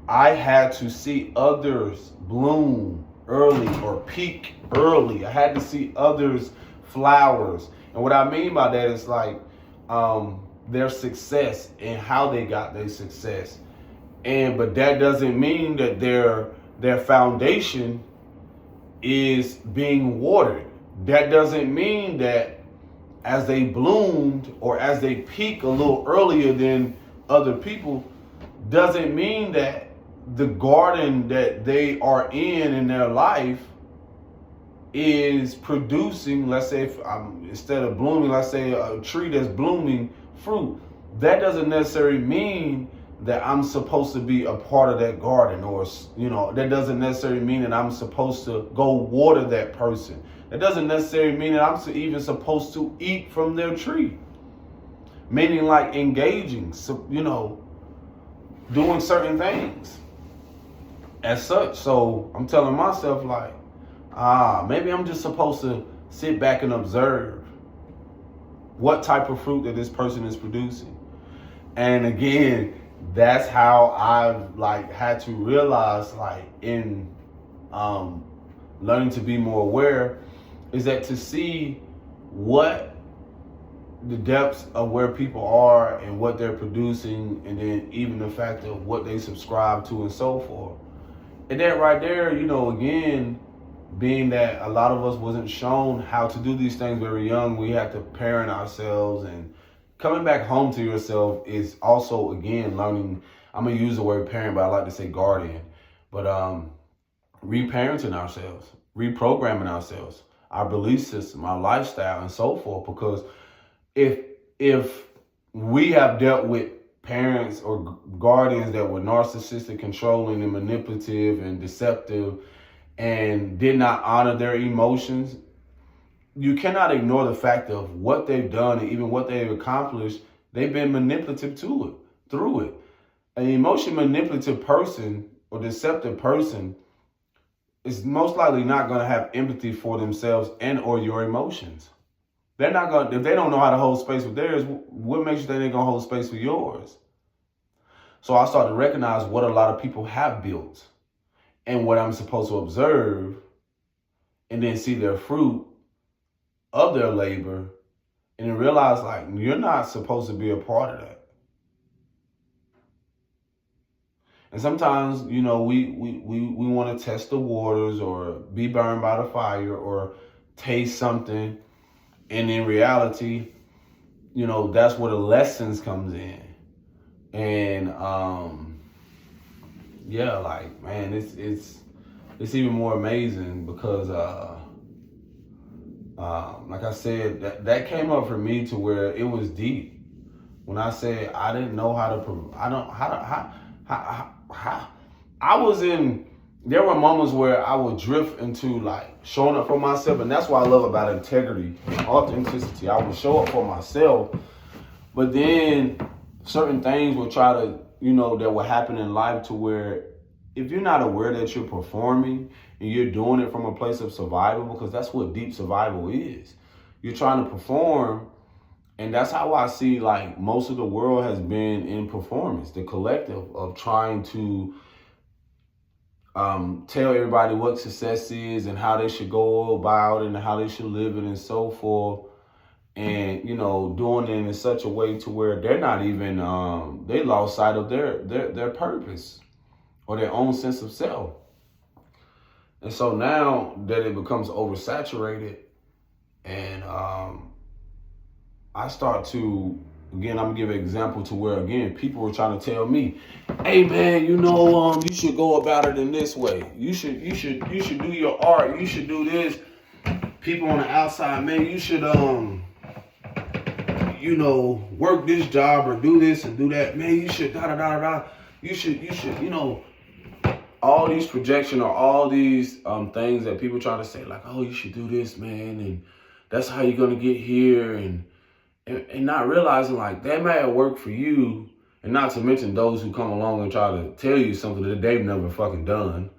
I had to see others bloom early or peak early. I had to see others flowers. And what I mean by that is like their success and how they got their success. But that doesn't mean that their foundation is being watered. That doesn't mean that as they bloomed or as they peak a little earlier than other people, doesn't mean that the garden that they are in their life is producing, let's say, if instead of blooming, let's say a tree that's blooming fruit. That doesn't necessarily mean that I'm supposed to be a part of that garden, or that doesn't necessarily mean that I'm supposed to go water that person. That doesn't necessarily mean that I'm even supposed to eat from their tree. Meaning like engaging, doing certain things as such. So I'm telling myself like, maybe I'm just supposed to sit back and observe what type of fruit that this person is producing. And again, that's how I've like had to realize, like, in learning to be more aware, is that to see what the depths of where people are and what they're producing, and then even the fact of what they subscribe to and so forth. And that right there, again, being that a lot of us wasn't shown how to do these things very young, we had to parent ourselves, and coming back home to yourself is also, again, learning. I'm going to use the word parent, but I like to say guardian. But reparenting ourselves, reprogramming ourselves, our belief system, our lifestyle, and so forth. Because if we have dealt with parents or guardians that were narcissistic, controlling, and manipulative and deceptive, and did not honor their emotions, you cannot ignore the fact of what they've done and even what they've accomplished. They've been manipulative through it. An emotion manipulative person or deceptive person is most likely not going to have empathy for themselves and or your emotions. They're not going to, if they don't know how to hold space with theirs, what makes you think they're going to hold space with yours? So I started to recognize what a lot of people have built and what I'm supposed to observe, and then see their fruit of their labor, and then realize, like, you're not supposed to be a part of that. And sometimes, we want to test the waters or be burned by the fire or taste something. And in reality, that's where the lessons comes in. And like, man, it's even more amazing because like I said, that came up for me to where it was deep. When I said I didn't know how to, there were moments where I would drift into like showing up for myself. And that's what I love about integrity, authenticity. I would show up for myself, but then certain things will try to, that will happen in life to where if you're not aware that you're performing and you're doing it from a place of survival, because that's what deep survival is. You're trying to perform. And that's how I see, like, most of the world has been in performance, the collective of trying to tell everybody what success is and how they should go about it and how they should live it and so forth. And, doing it in such a way to where they're not even, they lost sight of their purpose or their own sense of self. And so now that it becomes oversaturated, and I start to, again, I'm gonna give an example to where, again, people were trying to tell me, hey man, you should go about it in this way. You should do your art. You should do this. People on the outside, man, you should work this job or do this and do that. Man, you should You should, all these projection or all these things that people try to say, like, oh, you should do this, man, and that's how you're gonna get here, and not realizing, like, that may have worked for you, and not to mention those who come along and try to tell you something that they've never fucking done.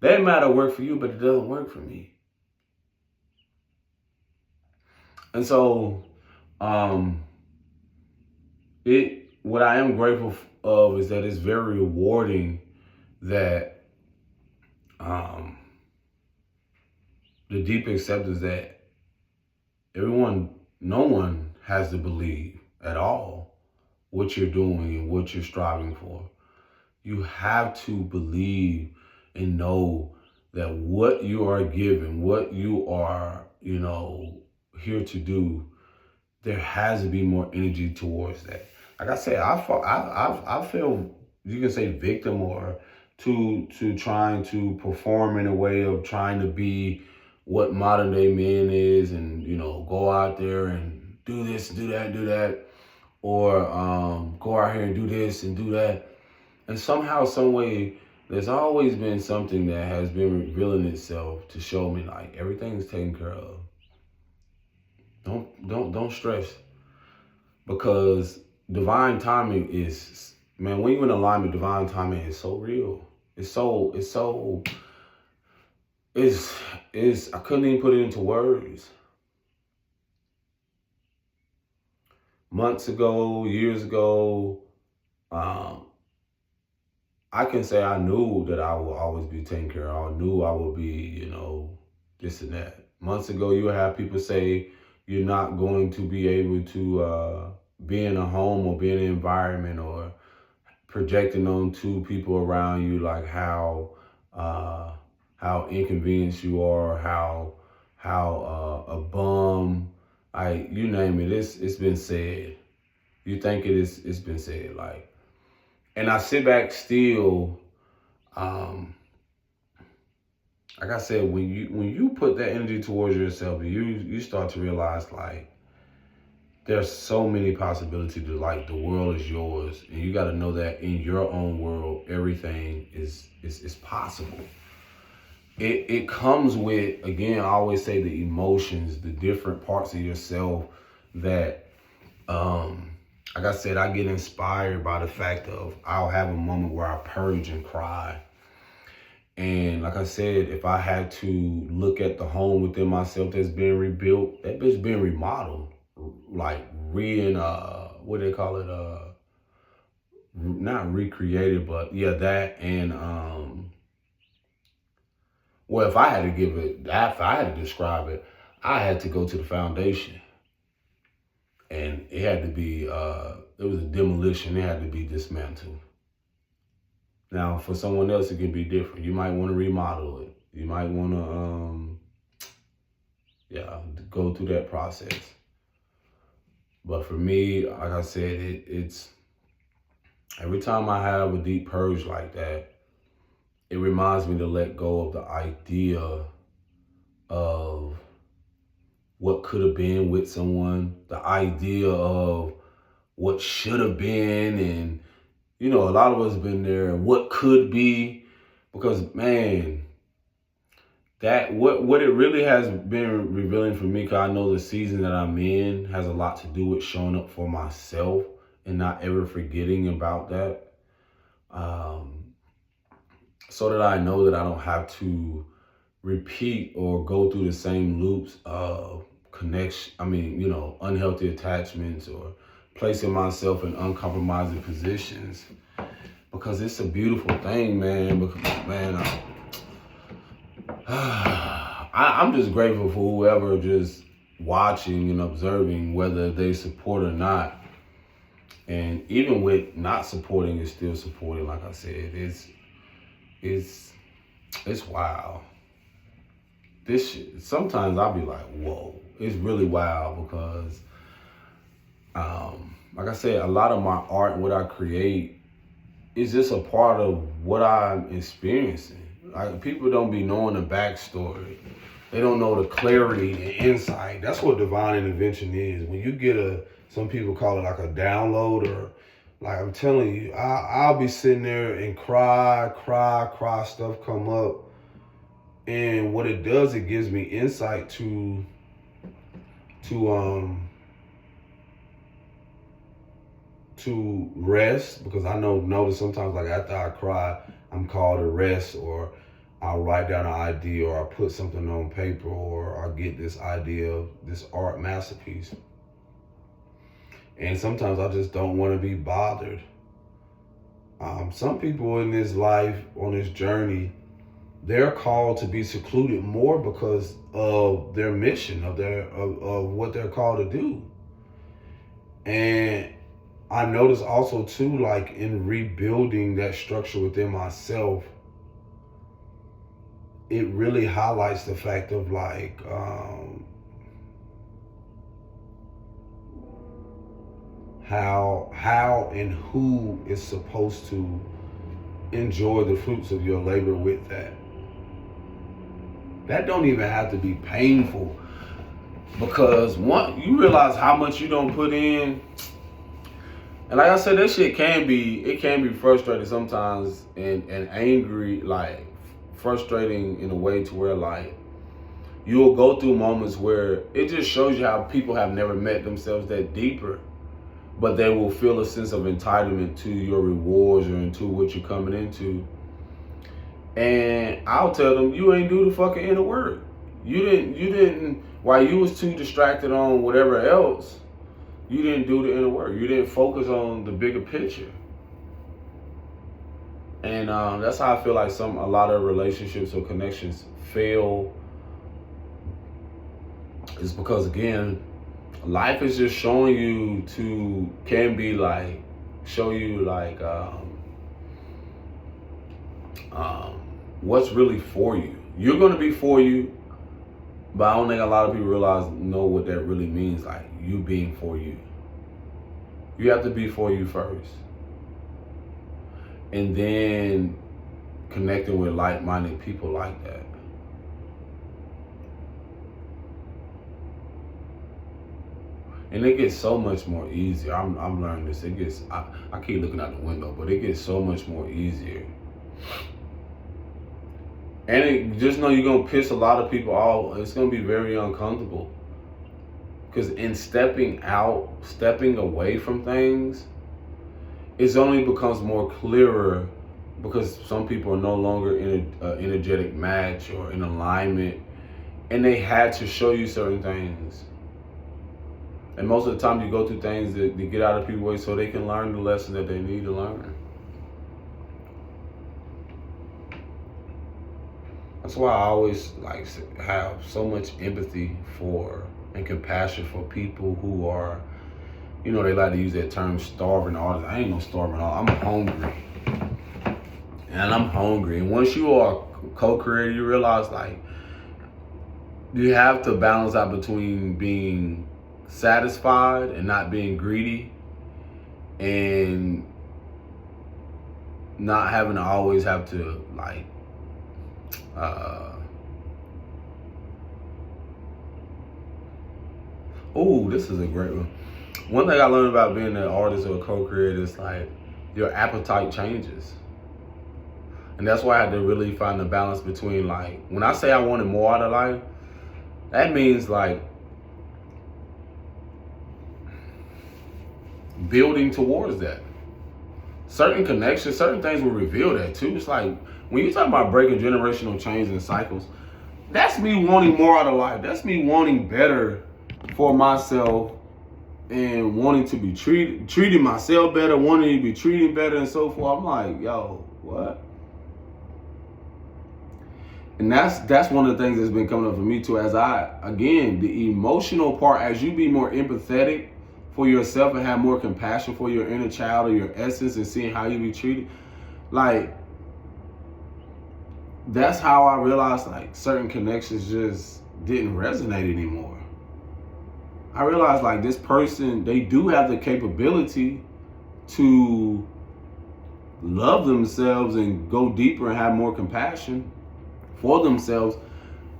That might have worked for you, but it doesn't work for me. And so, what I am grateful of is that it's very rewarding that um, the deep acceptance that no one has to believe at all what you're doing and what you're striving for. You have to believe and know that what you are given, what you are, here to do, there has to be more energy towards that. Like I said, I feel, you can say, victim or to trying to perform in a way of trying to be what modern day men is, and go out there and do this, do that, or go out here and do this and do that. And somehow, some way, there's always been something that has been revealing itself to show me like everything's taken care of. Don't stress, because divine timing is, man, when you're in alignment, divine timing is so real. It's I couldn't even put it into words. Months ago, years ago, um, I can say I knew that I would always be taken care of. I knew I would be, this and that. Months ago, you would have people say you're not going to be able to be in a home or be in an environment, or projecting on to people around you like how inconvenienced you are, how a bum, you name it. It's been said. You think it's been said, like. And I sit back still, like I said, when you put that energy towards yourself, you start to realize like there's so many possibilities to, like, the world is yours, and you got to know that in your own world everything is possible. It comes with, again, I always say, the emotions, the different parts of yourself that like I said, I get inspired by the fact of I'll have a moment where I purge and cry. And like I said, if I had to look at the home within myself that's being rebuilt, that bitch being remodeled, like what do they call it? Not recreated, but yeah, that. And well, if I had to describe it, I had to go to the foundation. And it had to be, it was a demolition. It had to be dismantled. Now, for someone else, it can be different. You might want to remodel it. You might want to, go through that process. But for me, like I said, it's every time I have a deep purge like that, it reminds me to let go of the idea of what could have been with someone, the idea of what should have been, and a lot of us been there, and what could be, because, man, that what it really has been revealing for me, because I know the season that I'm in has a lot to do with showing up for myself and not ever forgetting about that, so that I know that I don't have to repeat or go through the same loops of unhealthy attachments, or placing myself in uncompromising positions, because it's a beautiful thing, man. Because, man, I'm just grateful for whoever just watching and observing, whether they support or not. And even with not supporting, is still supporting. Like I said, it's wild. This shit, sometimes I'll be like, whoa, it's really wild, because like I said, a lot of my art and what I create is just a part of what I'm experiencing. Like, people don't be knowing the backstory. They don't know the clarity and insight. That's what divine intervention is. When you get some people call it like a download, or like, I'm telling you, I'll be sitting there and cry, stuff come up. And what it does, it gives me insight to rest, because I notice sometimes, like, after I cry, I'm called to rest, or I'll write down an idea, or I'll put something on paper, or I'll get this idea of this art masterpiece. And sometimes I just don't want to be bothered. Some people in this life, on this journey, they're called to be secluded more because of their mission, of what they're called to do. And I noticed also too, like in rebuilding that structure within myself, it really highlights the fact of like how and who is supposed to enjoy the fruits of your labor with that. That don't even have to be painful, because once you realize how much you don't put in, and like I said, that shit can be frustrating sometimes, and angry, like frustrating in a way to where like you'll go through moments where it just shows you how people have never met themselves that deeper, but they will feel a sense of entitlement to your rewards or into what you're coming into. And I'll tell them, you ain't do the fucking inner work. You didn't, while you was too distracted on whatever else, you didn't do the inner work. You didn't focus on the bigger picture. And that's how I feel like a lot of relationships or connections fail. Is because, again, life is just showing you show you like what's really for you. You're gonna be for you, but I don't think a lot of people know what that really means, like you being for you. You have to be for you first. And then connecting with like-minded people like that. And it gets so much more easier. I'm learning this. I keep looking out the window, but it gets so much more easier. And just know you're going to piss a lot of people off. It's going to be very uncomfortable. Because in stepping away from things, it only becomes more clearer, because some people are no longer in an energetic match or in alignment, and they had to show you certain things. And most of the time you go through things that get out of people's way so they can learn the lesson that they need to learn. That's why I always like have so much empathy for and compassion for people who are, they like to use that term starving artists. I ain't no starving artist. I'm hungry. And I'm hungry. And once you are a co-creator, you realize like you have to balance out between being satisfied and not being greedy, and not having to always have to like this is a great one. One thing I learned about being an artist or a co-creator is like your appetite changes. And that's why I had to really find the balance between, like, when I say I wanted more out of life, that means like building towards that. Certain connections, certain things will reveal that too. It's like when you talk about breaking generational chains and cycles, that's me wanting more out of life. That's me wanting better for myself and wanting to be treating myself better, wanting to be treated better and so forth. I'm like, yo, what? And that's one of the things that's been coming up for me too, as the emotional part, as you be more empathetic for yourself and have more compassion for your inner child or your essence and seeing how you be treated. Like, that's how I realized like certain connections just didn't resonate anymore. I realized like this person, they do have the capability to love themselves and go deeper and have more compassion for themselves.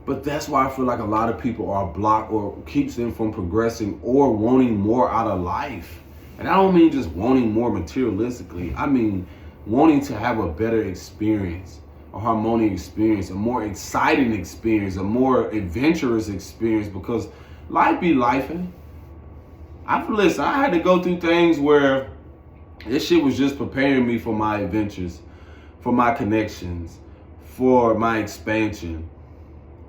But that's why I feel like a lot of people are blocked or keeps them from progressing or wanting more out of life. And I don't mean just wanting more materialistically. I mean wanting to have a better experience, a harmonious experience, a more exciting experience, a more adventurous experience, because life be lifing. I had to go through things where this shit was just preparing me for my adventures, for my connections, for my expansion.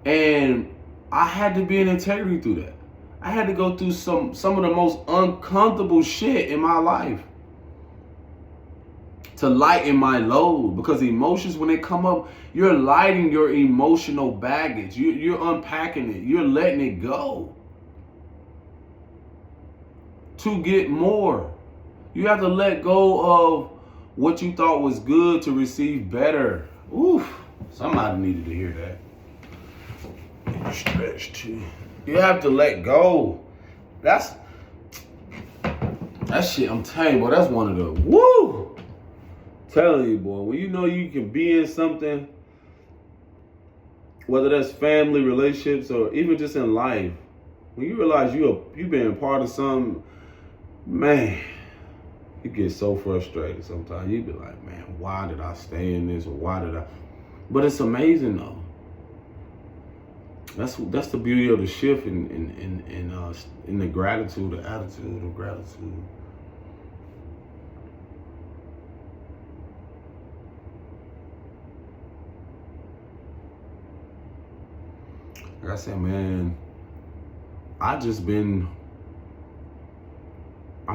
And I had to be in integrity through that. I had to go through some of the most uncomfortable shit in my life to lighten my load, because emotions, when they come up, you're lighting your emotional baggage. You're unpacking it. You're letting it go to get more. You have to let go of what you thought was good to receive better. Oof, somebody needed to hear that. Stretch too. You have to let go. That shit, I'm telling you, boy, that's one of the, woo! Telling you, boy, when you know you can be in something, whether that's family, relationships, or even just in life, when you realize you've been a part of something, man, you get so frustrated sometimes. You be like, man, why did I stay in this, or why did I? But it's amazing though. That's the beauty of the shift in the gratitude, the attitude of gratitude. Like I said, man, I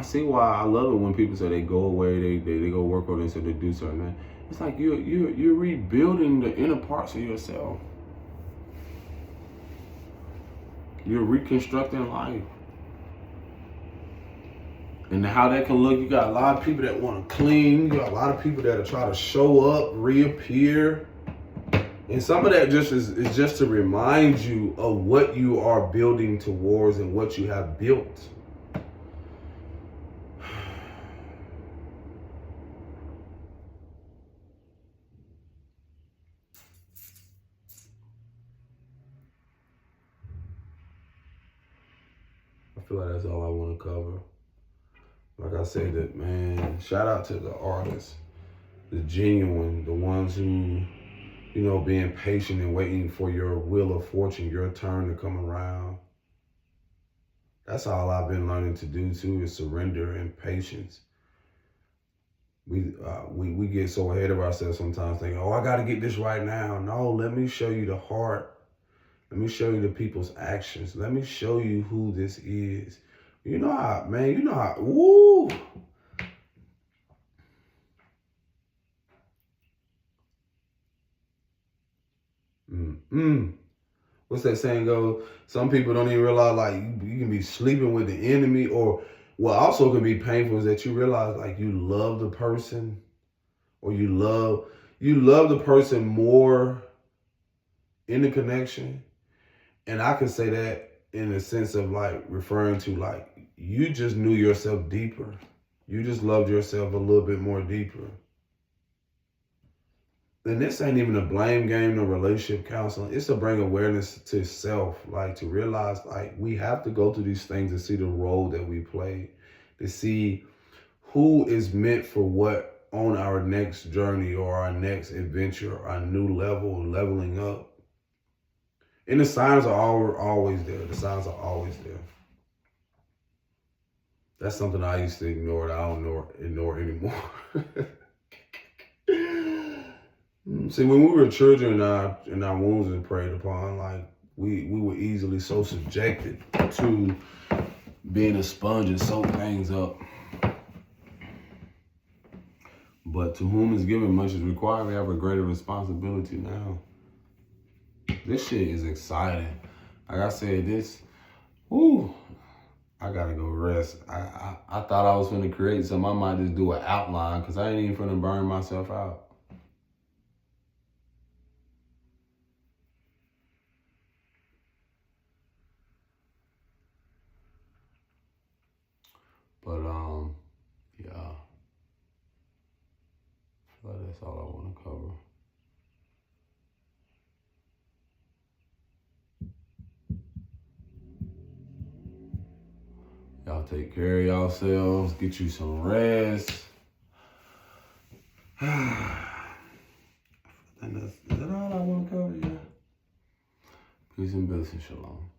see why I love it when people say they go away, they go work on this, or they do something. It's like you're rebuilding the inner parts of yourself. You're reconstructing life. And how that can look, you got a lot of people that want to clean. You got a lot of people that are trying to show up, reappear. And some of that is just to remind you of what you are building towards and what you have built. I feel like that's all I want to cover. Like I said, that, man, shout out to the artists, the genuine, the ones who, you know, being patient and waiting for your wheel of fortune, your turn to come around. That's all I've been learning to do too, is surrender and patience. We get so ahead of ourselves sometimes, thinking, oh, I got to get this right now. No, let me show you the heart. Let me show you the people's actions. Let me show you who this is. You know how, man, you know how, woo. What's that saying go? Some people don't even realize, like, you can be sleeping with the enemy, or what also can be painful is that you realize, like, you love the person, or you love the person more in the connection. And I can say that in the sense of, like, referring to, like, you just knew yourself deeper. You just loved yourself a little bit more deeper. And this ain't even a blame game, no relationship counseling. It's to bring awareness to self, like to realize, like, we have to go through these things to see the role that we play, to see who is meant for what on our next journey or our next adventure, our new level, leveling up. And the signs are always there. The signs are always there. That's something I used to ignore that I don't ignore anymore. See, when we were children and our wounds were preyed upon, like we were easily so subjected to being a sponge and soak things up. But to whom is given, much is required. We have a greater responsibility now. This shit is exciting. Like I said, I gotta go rest. I thought I was gonna create something. I might just do an outline, because I ain't even finna burn myself out. But yeah, I feel like that's all I want to cover. Y'all take care of yourselves. Get you some rest. And is that all I want to cover? Yeah. Peace and blessings. Shalom.